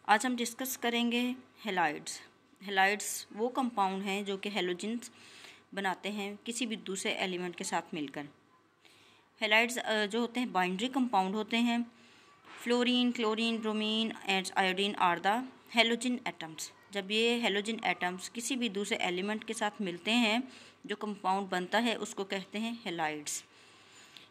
आज हम डिस्कस करेंगे हेलाइड्स। हेलाइड्स वो कंपाउंड हैं जो कि हेलोजेंस बनाते हैं किसी भी दूसरे एलिमेंट के साथ मिलकर। हेलाइड्स जो होते हैं बाइंडरी कंपाउंड होते हैं। Fluorine, chlorine, bromine and iodine are the halogen atoms. जब ये हेलोजन एटम्स किसी भी दूसरे एलिमेंट के साथ मिलते हैं, जो कंपाउंड बनता है उसको कहते हैं हेलाइड्स।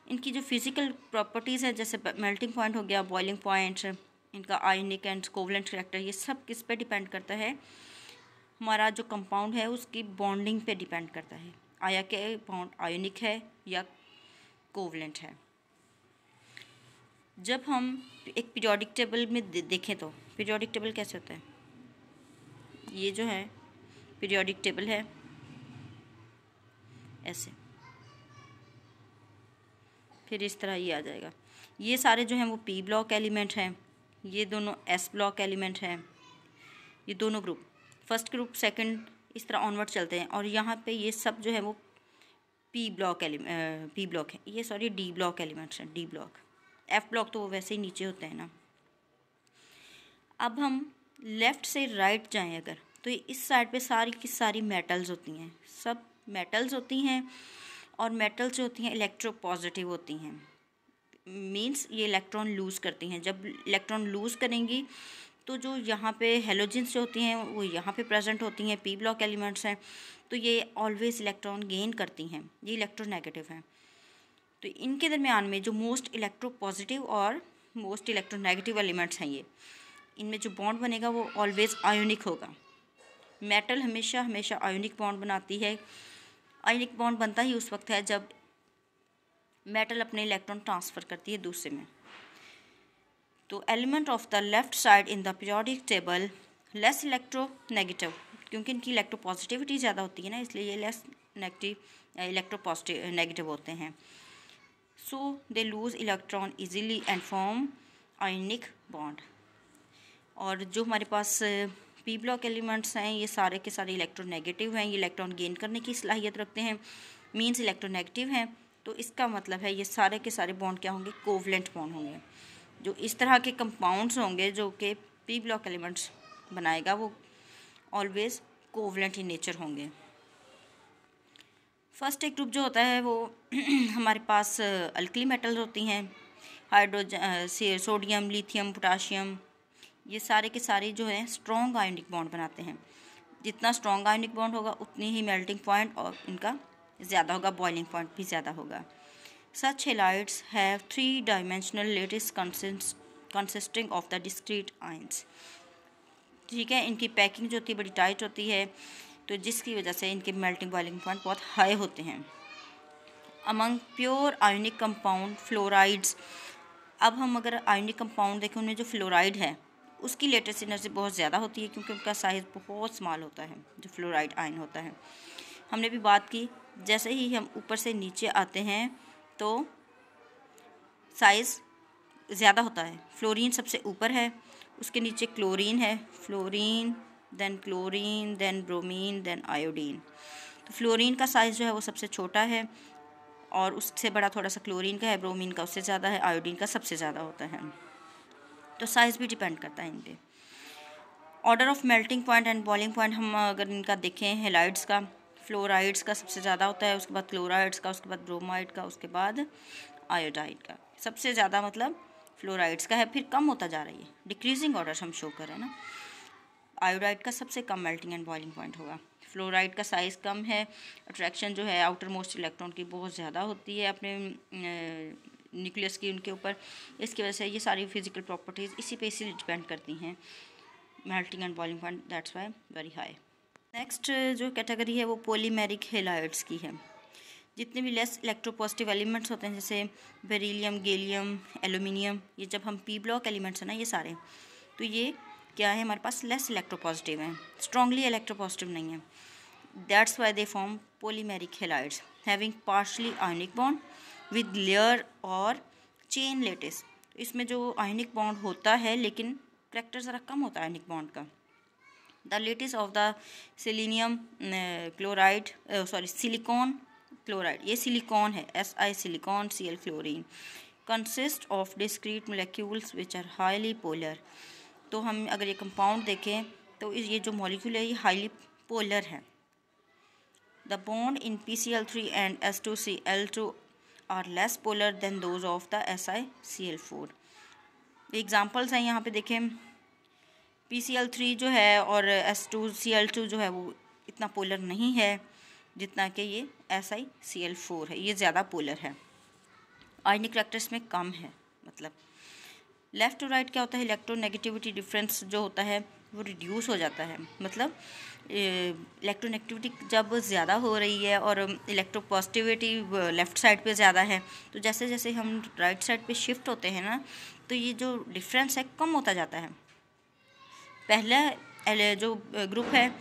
इनकी जो फिज़िकल प्रॉपर्टीज़ है, जैसे मेल्टिंग पॉइंट हो गया, बॉइलिंग पॉइंट, इनका आयोनिक एंड कोवलेंट कैरेक्टर, ये सब किस पे डिपेंड करता है? हमारा जो कंपाउंड है उसकी बॉन्डिंग पे डिपेंड करता है। आया के बॉन्ड आयोनिक है या कोवलेंट है। जब हम एक पीरियोडिक टेबल में देखें तो पीरियोडिक टेबल कैसे होता है? ये जो है पीरियोडिक टेबल है ऐसे, फिर इस तरह ये आ जाएगा। ये सारे जो हैं वो पी ब्लॉक एलिमेंट हैं, ये दोनों एस ब्लॉक एलिमेंट हैं। ये दोनों ग्रुप, फर्स्ट ग्रुप सेकंड, इस तरह ऑनवर्ड चलते हैं। और यहाँ पे ये सब जो है वो पी ब्लॉक है, ये सॉरी डी ब्लॉक एलिमेंट्स हैं। डी ब्लॉक, एफ ब्लॉक तो वो वैसे ही नीचे होते हैं ना। अब हम लेफ़्ट से राइट जाएं अगर, तो इस साइड पे सारी की सारी मेटल्स होती हैं, सब मेटल्स होती हैं। और मेटल्स जो होती हैं इलेक्ट्रो पॉजिटिव होती हैं, मीन्स ये इलेक्ट्रॉन लूज़ करती हैं। जब इलेक्ट्रॉन लूज़ करेंगी तो जो यहाँ पे हेलोजेंस जो होती हैं वो यहाँ पे प्रेजेंट होती हैं, पी ब्लॉक एलिमेंट्स हैं, तो ये ऑलवेज इलेक्ट्रॉन गेन करती हैं, ये इलेक्ट्रोनेगेटिव हैं। तो इनके दरमियान में जो मोस्ट इलेक्ट्रो पॉजिटिव और मोस्ट इलेक्ट्रोनेगेटिव एलिमेंट्स हैं, ये इनमें जो बॉन्ड बनेगा वो ऑलवेज आयोनिक होगा। मेटल हमेशा हमेशा आयोनिक बॉन्ड बनाती है। आयोनिक बॉन्ड बनता ही उस वक्त है जब मेटल अपने इलेक्ट्रॉन ट्रांसफ़र करती है दूसरे में। तो element of the left side in the periodic table less electronegative, क्योंकि इनकी इलेक्ट्रो पॉजिटिविटी ज़्यादा होती है ना, इसलिए ये लेस नेगेटिव होते हैं। So they lose electron easily and form ionic bond. और जो हमारे पास पी ब्लॉक एलिमेंट्स हैं, ये सारे के सारे इलेक्ट्रोनेगेटिव हैं, ये इलेक्ट्रॉन गेन करने की सलाहियत रखते हैं, मीन्स इलेक्ट्रोनेगेटिव हैं। तो इसका मतलब है ये सारे के सारे बॉन्ड क्या होंगे? कोवलेंट बॉन्ड होंगे। जो इस तरह के कंपाउंड्स होंगे जो कि पी ब्लॉक एलिमेंट्स बनाएगा वो ऑलवेज कोवलेंट इन नेचर होंगे। फर्स्ट एक ग्रुप जो होता है वो हमारे पास अल्कली मेटल्स होती हैं, हाइड्रोजन, सोडियम, लिथियम, पोटाशियम, ये सारे के सारे जो हैं स्ट्रॉन्ग आयोनिक बॉन्ड बनाते हैं। जितना स्ट्रॉन्ग आयोनिक बॉन्ड होगा उतनी ही मेल्टिंग पॉइंट और इनका ज़्यादा होगा, बॉइलिंग पॉइंट भी ज़्यादा होगा। Such halides have three-dimensional lattice consisting of the discrete ions। ठीक है, इनकी पैकिंग जो होती है बड़ी टाइट होती है, तो जिसकी वजह से इनके मेल्टिंग बॉइलिंग पॉइंट बहुत हाई होते हैं। Among pure ionic compound fluorides, अब हम अगर आयोनिक कंपाउंड देखें उनमें जो फ्लोराइड है उसकी लेटेस्ट एनर्जी बहुत ज़्यादा होती है, क्योंकि उनका साइज़ बहुत स्मॉल होता है जो फ्लोराइड आयन होता है। हमने भी बात की, जैसे ही हम ऊपर से नीचे आते हैं तो साइज़ ज़्यादा होता है। फ्लोरीन सबसे ऊपर है, उसके नीचे क्लोरीन है, fluorine then bromine then iodine. तो फ्लोरीन का साइज़ जो है वो सबसे छोटा है और उससे बड़ा थोड़ा सा क्लोरीन का है, ब्रोमीन का उससे ज़्यादा है, आयोडीन का सबसे ज़्यादा होता है। तो साइज़ भी डिपेंड करता है इन पे। Order of melting point and boiling point हम अगर इनका देखें, हेलाइड्स का, फ्लोराइड्स का सबसे ज़्यादा होता है, उसके बाद क्लोराइड्स का, उसके बाद ब्रोमाइड का, उसके बाद आयोडाइड का। सबसे ज़्यादा मतलब फ्लोराइड्स का है, फिर कम होता जा रही है, डिक्रीजिंग ऑर्डर हम शो कर रहे हैं ना। आयोडाइड का सबसे कम मेल्टिंग एंड बॉइलिंग पॉइंट होगा। फ्लोराइड का साइज़ कम है, अट्रैक्शन जो है आउटर मोस्ट इलेक्ट्रॉन की बहुत ज़्यादा होती है अपने न्यूक्लियस की उनके ऊपर। इसकी वजह से ये सारी फिजिकल प्रॉपर्टीज़ इसी पे इसीलिए डिपेंड करती हैं, melting and boiling point that's why very high. Next जो कैटेगरी है वो पॉलीमेरिक हेलाइड्स की है। जितने भी लेस इलेक्ट्रोपॉजिटिव एलिमेंट्स होते हैं, जैसे बेरिलियम, गैलियम, एल्यूमिनियम, ये जब हम पी ब्लॉक एलिमेंट्स हैं ना ये सारे, तो ये क्या है हमारे पास लेस इलेक्ट्रोपॉजिटिव हैं, स्ट्रॉन्गली इलेक्ट्रोपॉजिटिव नहीं है। That's why they form polymeric halides having partially ionic bond with layer और चेन लेटिस। इसमें जो आयोनिक बॉन्ड होता है लेकिन करैक्टर ज़रा कम होता है आयोनिक बॉन्ड का। The lattice of the selenium chloride silicon chloride, ये सिलिकॉन है, Si silicon, Cl chlorine, consist of discrete molecules which are highly polar. तो हम अगर ये कंपाउंड देखें तो ये जो मॉलिक्यूल है ये हाईली पोलर है। The bond in PCl3 and S2Cl2 are less polar than those of the SiCl4। Examples हैं यहाँ पे देखें, PCl3 जो है और S2Cl2 जो है वो इतना पोलर नहीं है जितना कि ये SiCl4 है, ये ज़्यादा पोलर है। आयनिक करैक्टर्स में कम है। मतलब लेफ़्ट टू राइट क्या होता है, इलेक्ट्रोनेगेटिविटी डिफरेंस जो होता है वो रिड्यूस हो जाता है। मतलब इलेक्ट्रोनेगेटिविटी जब ज़्यादा हो रही है और इलेक्ट्रोपॉजिटिविटी लेफ़्ट साइड पे ज़्यादा है, तो जैसे जैसे हम राइट साइड पे शिफ्ट होते हैं ना, तो ये जो डिफरेंस है कम होता जाता है। पहला जो ग्रुप है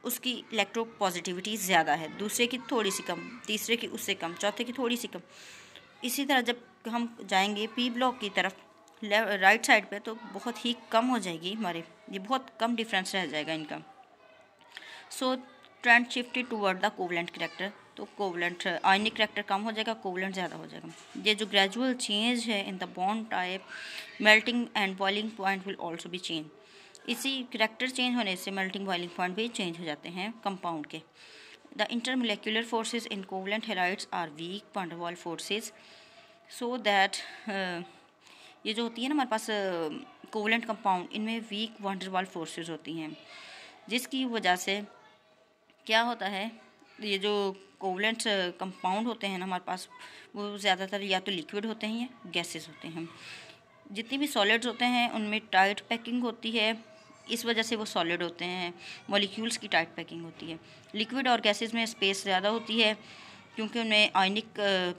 उसकी इलेक्ट्रोपॉजिटिविटी ज़्यादा है, दूसरे की थोड़ी सी कम, तीसरे की उससे कम, चौथे की थोड़ी सी कम। इसी तरह जब हम जाएंगे P ब्लॉक की तरफ राइट साइड पे, तो बहुत ही कम हो जाएगी हमारे, ये बहुत कम डिफरेंस रह जाएगा इनका। सो trend shifted toward the covalent character, तो कोवलेंट आयनिक करैक्टर कम हो जाएगा, कोवलेंट ज़्यादा हो जाएगा। ये जो ग्रेजुअल चेंज है in the bond type, melting and boiling point will also be change. इसी करैक्टर चेंज होने से मेल्टिंग बॉइलिंग पॉइंट भी चेंज हो जाते हैं कंपाउंड के। The intermolecular forces in covalent halides are weak van der Waals forces, so that ये जो होती है ना हमारे पास कोवलेंट कंपाउंड, इनमें weak van der Waals forces होती हैं, जिसकी वजह से क्या होता है, ये जो कोवलेंट कंपाउंड होते हैं ना हमारे पास, वो ज़्यादातर या तो लिक्विड होते हैं या गैसेस होते हैं। जितनी भी सॉलिड्स होते हैं उनमें टाइट पैकिंग होती है, इस वजह से वो सॉलिड होते हैं, मॉलिक्यूल्स की टाइट पैकिंग होती है। लिक्विड और गैसेस में स्पेस ज़्यादा होती है क्योंकि उनमें आयनिक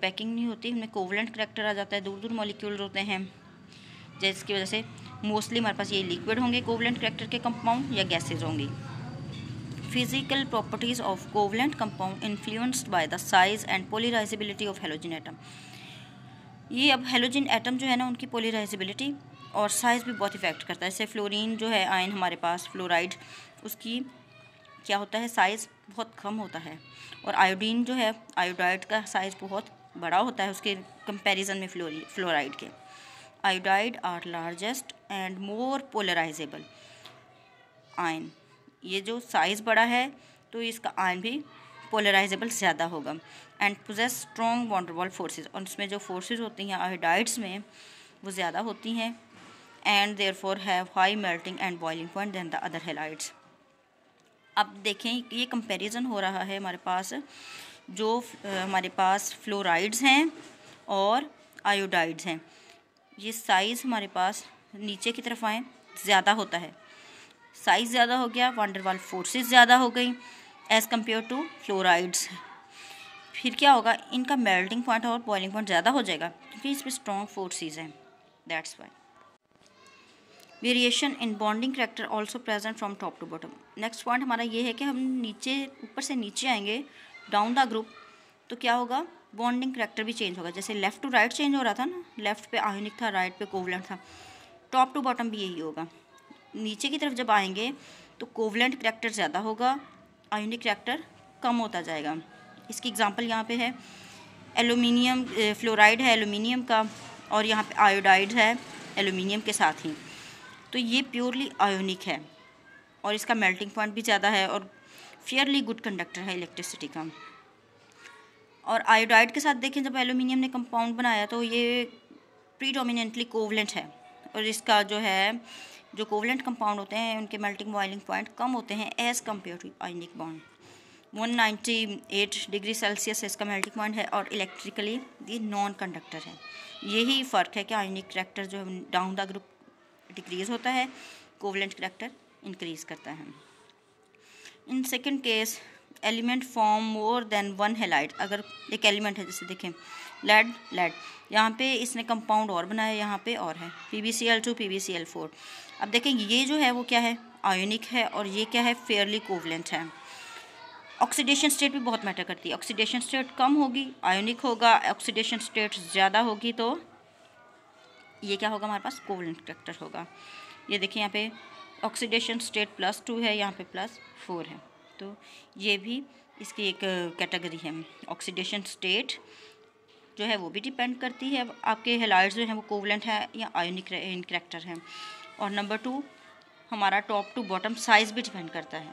पैकिंग नहीं होती, उनमें कोवलेंट करैक्टर आ जाता है, दूर दूर मॉलिक्यूल होते हैं, जिसकी वजह से मोस्टली हमारे पास ये लिक्विड होंगे कोवलेंट करैक्टर के कंपाउंड या गैसेज होंगी। Physical properties of covalent compound influenced by the size and polarisability of halogen atom. ये अब हेलोजन एटम जो है ना, उनकी पोलराइजेबिलिटी और साइज़ भी बहुत इफेक्ट करता है। जैसे फ्लोरीन जो है आयन हमारे पास, फ्लोराइड, उसकी क्या होता है, साइज़ बहुत कम होता है, और आयोडीन जो है, आयोडाइड का साइज़ बहुत बड़ा होता है उसके कंपैरिजन में फ्लोराइड के। Iodide are largest and more polarisable ion. ये जो साइज़ बड़ा है तो इसका आयन भी पोलराइजेबल ज़्यादा होगा। And possess strong van der Waals forces, और उसमें जो फोर्सेज होती हैं आयोडाइड्स में वो ज़्यादा होती हैं। And therefore have high melting and boiling point than the other halides. अब देखें ये कंपैरिजन हो रहा है हमारे पास, जो हमारे पास फ्लोराइड्स हैं और आयोडाइड्स हैं, ये साइज़ हमारे पास नीचे की तरफ आए ज़्यादा होता है, साइज़ ज़्यादा हो गया, वैन डर वाल्स फोर्सेज ज़्यादा हो गई एज़ कम्पेयर टू फ्लोराइड्स। फिर क्या होगा, इनका मेल्टिंग पॉइंट और बॉइलिंग पॉइंट ज़्यादा हो जाएगा क्योंकि इसमें स्ट्रॉन्ग फोर्सेज हैं, that's why. Variation in bonding character also present from top to bottom. Next point हमारा ये है कि हम नीचे ऊपर से नीचे आएंगे डाउन द ग्रुप, तो क्या होगा, बॉन्डिंग करैक्टर भी चेंज होगा। जैसे लेफ़्ट टू राइट चेंज हो रहा था ना, लेफ़्ट पे आयोनिक था, राइट पे कोवलेंट था, टॉप टू बॉटम भी यही होगा। नीचे की तरफ जब आएंगे तो कोवलेंट करैक्टर ज़्यादा होगा, आयोनिक करैक्टर कम होता जाएगा। इसकी एग्जांपल यहाँ पे है एल्यूमिनियम, फ्लोराइड है एल्यूमिनियम का, और यहाँ पे आयोडाइड है एल्यूमिनियम के साथ ही, तो ये प्योरली आयोनिक है और इसका मेल्टिंग पॉइंट भी ज़्यादा है और फेयरली गुड कंडक्टर है इलेक्ट्रिसिटी का। और आयोडाइड के साथ देखें, जब एल्यूमिनियम ने कंपाउंड बनाया तो ये प्रीडोमिनेंटली कोवलेंट है, और इसका जो है, जो कोवलेंट कंपाउंड होते हैं उनके मेल्टिंग बॉइलिंग पॉइंट कम होते हैं as compare to ionic bond. 198 degree Celsius इसका मेल्टिंग पॉइंट है और इलेक्ट्रिकली ये नॉन कंडक्टर है। यही फ़र्क है कि आयनिक करैक्टर जो डाउन द ग्रुप डिक्रीज़ होता है, कोवलेंट करैक्टर इंक्रीज़ करता है। In second case element form more than one halide. अगर एक एलिमेंट है, जैसे देखें लेड, यहाँ पे इसने कंपाउंड और बनाया, यहाँ पे और है PbCl2 PbCl4। अब देखें ये जो है वो क्या है, आयोनिक है, और ये क्या है, फेयरली कोवलेंट है। ऑक्सीडेशन स्टेट भी बहुत मैटर करती है, ऑक्सीडेशन स्टेट कम होगी आयोनिक होगा, ऑक्सीडेशन स्टेट ज़्यादा होगी तो ये क्या होगा, हमारे पास कोवलेंट करैक्टर होगा। ये देखिए यहाँ पे ऑक्सीडेशन स्टेट +2 है, यहाँ पे +4 है, तो ये भी इसकी एक कैटेगरी है। ऑक्सीडेशन स्टेट जो है वो भी डिपेंड करती है आपके हैलाइड्स जो हैं वो कोवलेंट है या आयोनिक इन करैक्टर हैं। और नंबर 2 हमारा टॉप टू बॉटम साइज़ भी डिपेंड करता है।